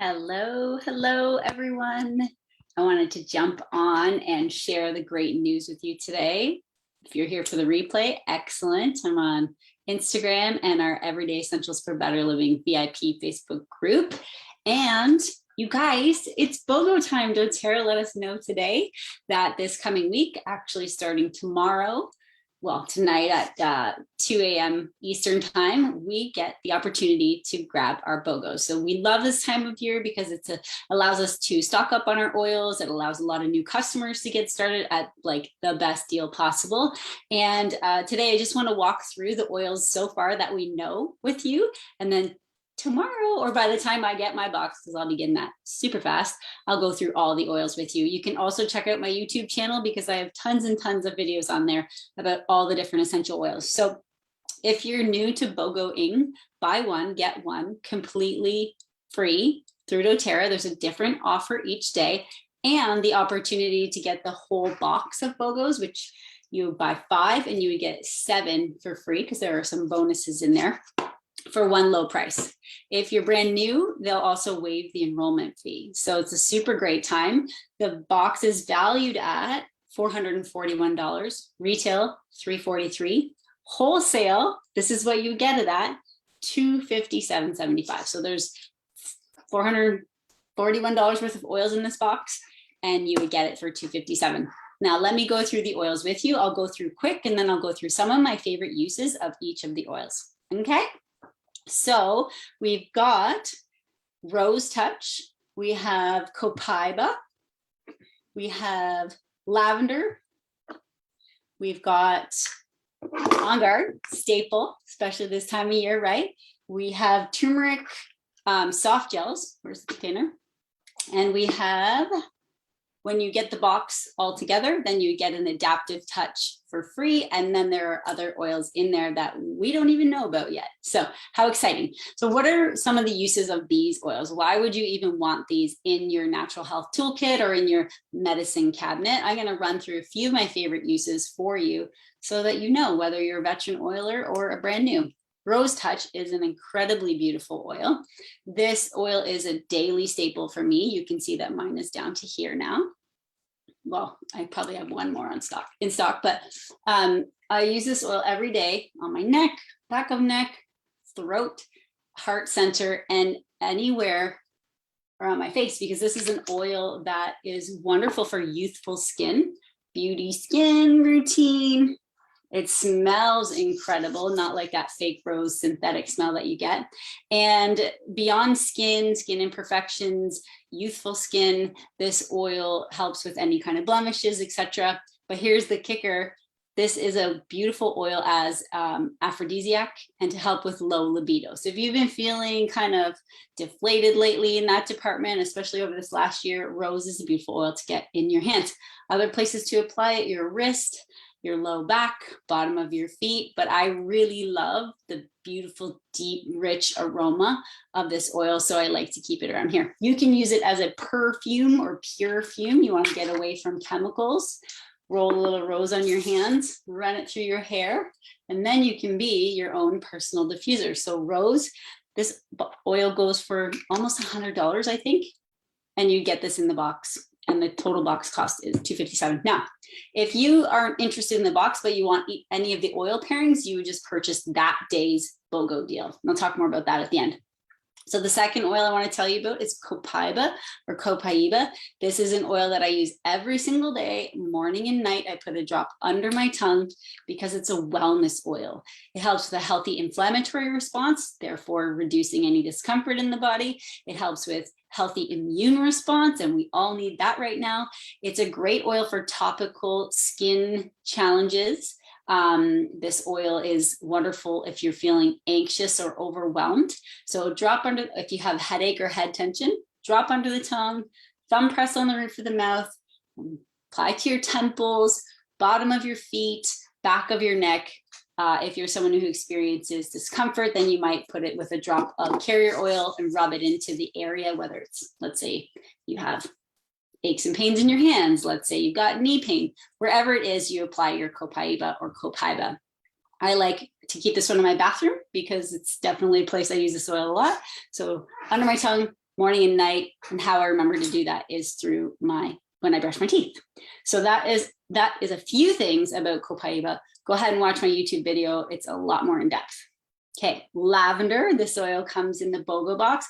Hello, everyone. I wanted to jump on and share the great news with you today. If you're here for the replay, excellent. I'm on Instagram and our Everyday Essentials for Better Living VIP Facebook group. And you guys, it's BOGO time. doTERRA let us know today that this coming week, actually starting tomorrow, well, tonight at 2 a.m. Eastern time, we get the opportunity to grab our BOGOs. So we love this time of year because it allows us to stock up on our oils. It allows a lot of new customers to get started at like the best deal possible. And today I just want to walk through the oils so far that we know with you. And then tomorrow, or by the time I get my box, because I'll be getting that super fast, I'll go through all the oils with you. You can also check out my YouTube channel because I have tons and tons of videos on there about all the different essential oils. So if you're new to BOGOing, buy one, get one completely free through doTERRA. There's a different offer each day and the opportunity to get the whole box of BOGOs, which you would buy 5 and you would get 7 for free because there are some bonuses in there for one low price. If you're brand new, they'll also waive the enrollment fee. So it's a super great time. The box is valued at $441, retail $343, wholesale, this is what you get it at, $257.75. So there's $441 worth of oils in this box and you would get it for $257. Now let me go through the oils with you. I'll go through quick and then I'll go through some of my favorite uses of each of the oils. Okay. So we've got Rose Touch, we have Copaiba, we have Lavender, we've got On Guard, staple, especially this time of year, right? We have Turmeric soft gels, where's the container? And we have, when you get the box all together, then you get an Adaptive Touch for free. And then there are other oils in there that we don't even know about yet. So how exciting. So what are some of the uses of these oils? Why would you even want these in your natural health toolkit or in your medicine cabinet? I'm going to run through a few of my favorite uses for you so that you know whether you're a veteran oiler or a brand new. Rose Touch is an incredibly beautiful oil. This oil is a daily staple for me. You can see that mine is down to here now. Well, I probably have one more in stock, but I use this oil every day on my neck, back of neck, throat, heart center, and anywhere around my face, because this is an oil that is wonderful for youthful skin, beauty skin routine. It smells incredible, not like that fake rose synthetic smell that you get. And beyond skin imperfections, youthful skin, this oil helps with any kind of blemishes, etc. But here's the kicker. This is a beautiful oil as aphrodisiac and to help with low libido. So if you've been feeling kind of deflated lately in that department, especially over this last year, rose is a beautiful oil to get in your hands. Other places to apply it, your wrist, your low back, bottom of your feet. But I really love the beautiful, deep, rich aroma of this oil. So I like to keep it around here. You can use it as a perfume or pure fume. You want to get away from chemicals. Roll a little rose on your hands, run it through your hair, and then you can be your own personal diffuser. So rose, this oil goes for almost $100, I think. And you get this in the box. And the total box cost is $257. Now, if you aren't interested in the box, but you want any of the oil pairings, you would just purchase that day's BOGO deal. And I'll talk more about that at the end. So the second oil I want to tell you about is Copaiba or Copaiba. This is an oil that I use every single day, morning and night. I put a drop under my tongue because it's a wellness oil. It helps with a healthy inflammatory response, therefore reducing any discomfort in the body. It helps with healthy immune response, and we all need that right now. It's a great oil for topical skin challenges. This oil is wonderful if you're feeling anxious or overwhelmed. So drop under, if you have headache or head tension, drop under the tongue, thumb press on the roof of the mouth, apply to your temples, bottom of your feet, back of your neck. If you're someone who experiences discomfort, then you might put it with a drop of carrier oil and rub it into the area, whether it's, let's say you have aches and pains in your hands, let's say you've got knee pain, wherever it is, you apply your Copaiba or Copaiba. I like to keep this one in my bathroom because it's definitely a place I use this oil a lot. So under my tongue, morning and night. And how I remember to do that is through when I brush my teeth. So that is a few things about Copaiba. Go ahead and watch my YouTube video. It's a lot more in depth. Okay, lavender. This oil comes in the BOGO box.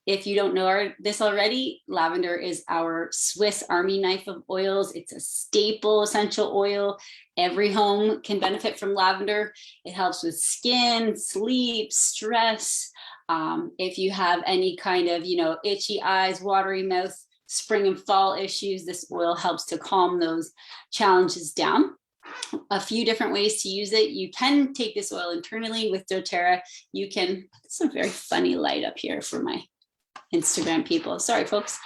If you don't know this already, lavender is our Swiss Army knife of oils. It's a staple essential oil. Every home can benefit from lavender. It helps with skin, sleep, stress. If you have any kind of, itchy eyes, watery mouth, spring and fall issues, this oil helps to calm those challenges down. A few different ways to use it. You can take this oil internally with doTERRA. You can, it's a very funny light up here for my Instagram people. Sorry, folks.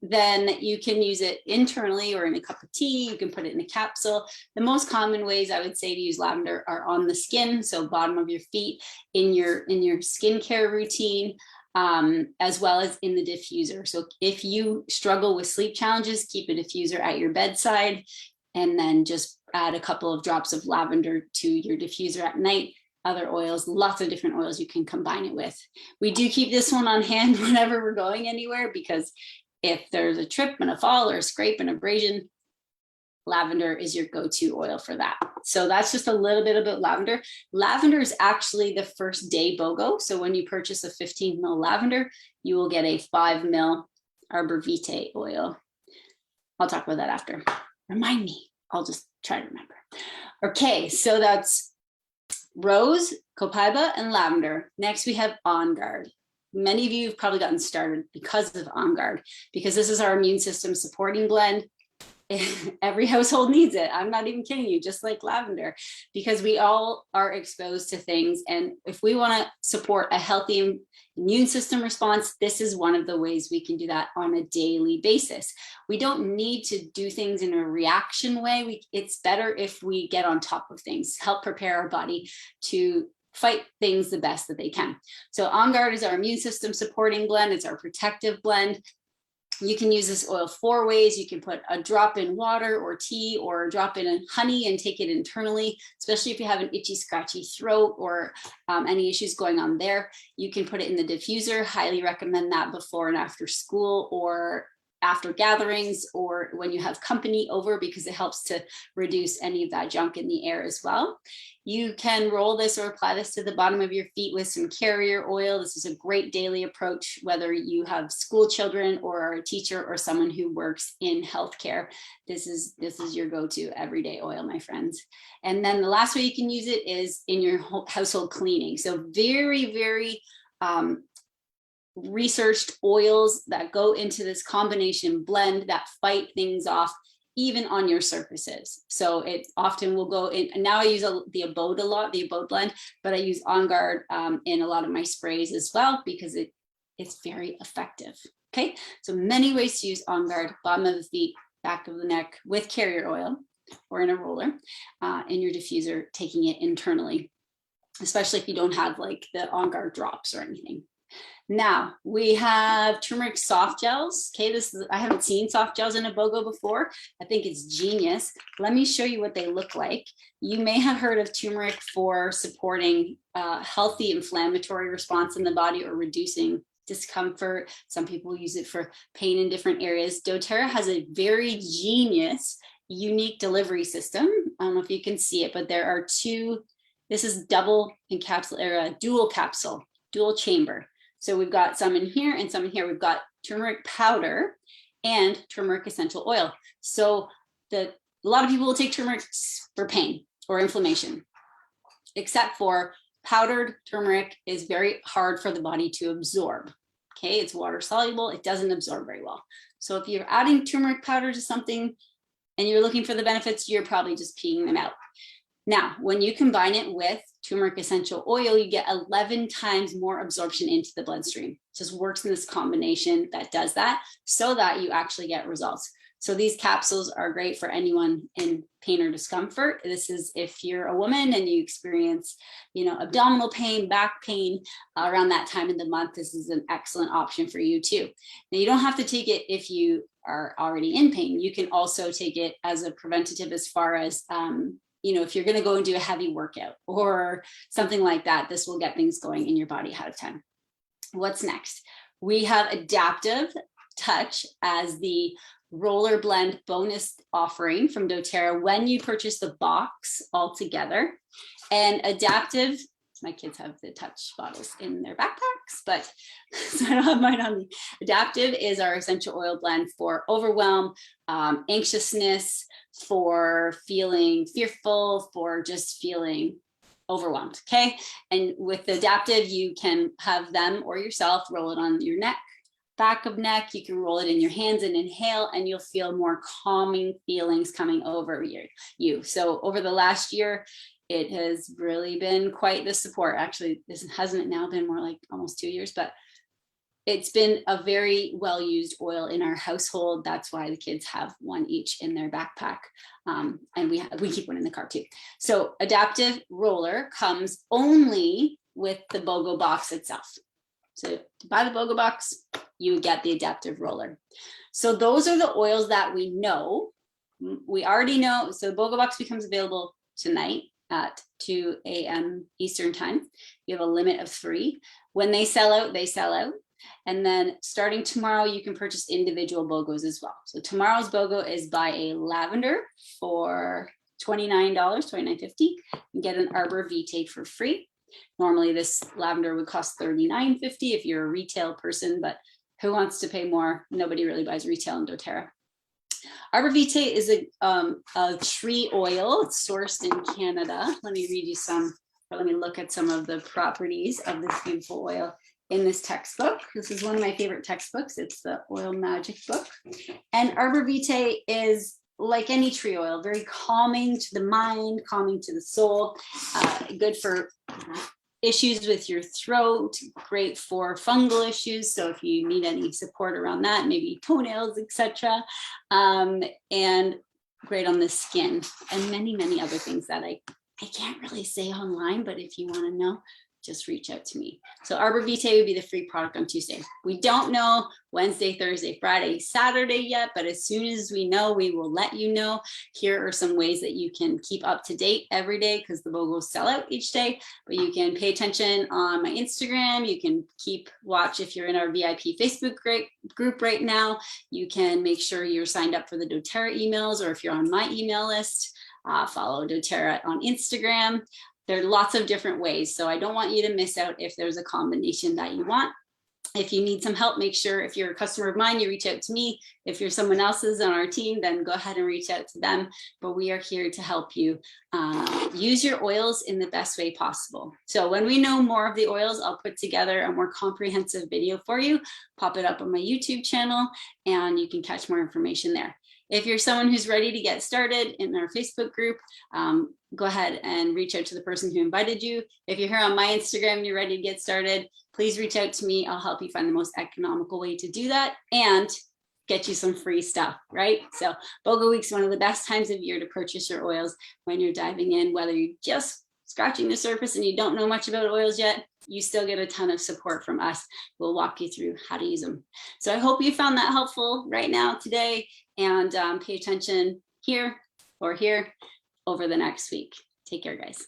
Then you can use it internally or in a cup of tea. You can put it in a capsule. The most common ways I would say to use lavender are on the skin, so bottom of your feet, in your skincare routine, as well as in the diffuser. So if you struggle with sleep challenges, keep a diffuser at your bedside, and then just add a couple of drops of lavender to your diffuser at night. Other oils, lots of different oils you can combine it with. We do keep this one on hand whenever we're going anywhere, because if there's a trip and a fall or a scrape and abrasion, lavender is your go-to oil for that. So that's just a little bit about lavender. Lavender is actually the first day BOGO. So when you purchase a 15 ml lavender, you will get a 5 ml Arbor Vitae oil. I'll talk about that after. Remind me, I'll just try to remember. Okay, so that's rose, copaiba, and lavender. Next, we have On Guard. Many of you have probably gotten started because of On Guard, because this is our immune system supporting blend. Every household needs it. I'm not even kidding you, just like lavender, because we all are exposed to things. And if we want to support a healthy immune system response, this is one of the ways we can do that on a daily basis. We don't need to do things in a reaction way. It's better if we get on top of things, help prepare our body to fight things the best that they can. So On Guard is our immune system supporting blend. It's our protective blend. You can use this oil 4 ways. You can put a drop in water or tea, or a drop in honey and take it internally, especially if you have an itchy, scratchy throat or any issues going on there. You can put it in the diffuser. Highly recommend that before and after school, or after gatherings, or when you have company over, because it helps to reduce any of that junk in the air as well. You can roll this or apply this to the bottom of your feet with some carrier oil. This is a great daily approach, whether you have school children or are a teacher or someone who works in healthcare. This is your go-to everyday oil, my friends. And then the last way you can use it is in your household cleaning. So very, very researched oils that go into this combination blend that fight things off, even on your surfaces. So it often will go in, and now I use the Abode a lot, the Abode blend, but I use On Guard in a lot of my sprays as well, because it's very effective. Okay, so many ways to use On Guard: bottom of the feet, back of the neck, with carrier oil or in a roller, in your diffuser, taking it internally, especially if you don't have like the On Guard drops or anything. Now we have turmeric soft gels. Okay, I haven't seen soft gels in a BOGO before. I think it's genius. Let me show you what they look like. You may have heard of turmeric for supporting healthy inflammatory response in the body or reducing discomfort. Some people use it for pain in different areas. doTERRA has a very genius, unique delivery system. I don't know if you can see it, but there are two. This is dual capsule, dual chamber. So we've got some in here and some in here. We've got turmeric powder and turmeric essential oil. So a lot of people will take turmeric for pain or inflammation, except for powdered turmeric is very hard for the body to absorb. Okay, it's water soluble. It doesn't absorb very well. So if you're adding turmeric powder to something and you're looking for the benefits, you're probably just peeing them out. Now, when you combine it with turmeric essential oil, you get 11 times more absorption into the bloodstream. It just works in this combination that does that, so that you actually get results. So these capsules are great for anyone in pain or discomfort. This is if you're a woman and you experience, abdominal pain, back pain around that time of the month. This is an excellent option for you too. Now, you don't have to take it if you are already in pain. You can also take it as a preventative, as far as if you're going to go and do a heavy workout or something like that. This will get things going in your body ahead of time. What's next? We have Adaptive Touch as the roller blend bonus offering from doTERRA when you purchase the box altogether. And Adaptive, my kids have the touch bottles in their backpacks, but so I don't have mine on me. Adaptive is our essential oil blend for overwhelm, anxiousness, for feeling fearful, for just feeling overwhelmed. Okay. And with Adaptive, you can have them or yourself roll it on your neck, back of neck. You can roll it in your hands and inhale, and you'll feel more calming feelings coming over you. So over the last year, it has really been quite the support. Actually, this hasn't now been more like almost 2 years, but it's been a very well-used oil in our household. That's why the kids have one each in their backpack. And we keep one in the car too. So Adaptive Roller comes only with the BOGO box itself. So to buy the BOGO box, you get the Adaptive Roller. So those are the oils that we know. We already know. So the BOGO box becomes available tonight at 2 a.m. Eastern time. You have a limit of 3. When they sell out, they sell out. And then starting tomorrow, you can purchase individual BOGOs as well. So tomorrow's BOGO is buy a lavender for $29, $29.50, and get an Arbor Vitae for free. Normally this lavender would cost $39.50 if you're a retail person, but who wants to pay more? Nobody really buys retail in doTERRA. Arbor Vitae is a tree oil. It's sourced in Canada. Let me read you let me look at some of the properties of this beautiful oil in this textbook. This is one of my favorite textbooks. It's the Oil Magic book. And Arbor Vitae is like any tree oil, very calming to the mind, calming to the soul, good for issues with your throat, great for fungal issues. So if you need any support around that, maybe toenails, etc., and great on the skin, and many, many other things that I can't really say online, but if you want to know, just reach out to me. So Arbor Vitae would be the free product on Tuesday. We don't know Wednesday, Thursday, Friday, Saturday yet, but as soon as we know, we will let you know. Here are some ways that you can keep up to date every day, because the BOGOs sell out each day, but you can pay attention on my Instagram. You can keep watch if you're in our VIP Facebook group right now. You can make sure you're signed up for the doTERRA emails, or if you're on my email list, follow doTERRA on Instagram. There are lots of different ways, so I don't want you to miss out if there's a combination that you want. If you need some help, make sure if you're a customer of mine, you reach out to me. If you're someone else's on our team, then go ahead and reach out to them. But we are here to help you use your oils in the best way possible. So when we know more of the oils, I'll put together a more comprehensive video for you, pop it up on my YouTube channel, and you can catch more information there. If you're someone who's ready to get started in our Facebook group, go ahead and reach out to the person who invited you. If you're here on my Instagram and you're ready to get started, please reach out to me. I'll help you find the most economical way to do that and get you some free stuff, right? So BOGO Week's one of the best times of year to purchase your oils when you're diving in, whether you're just scratching the surface and you don't know much about oils yet, you still get a ton of support from us. We'll walk you through how to use them. So I hope you found that helpful right now today, and pay attention here or here over the next week. Take care, guys.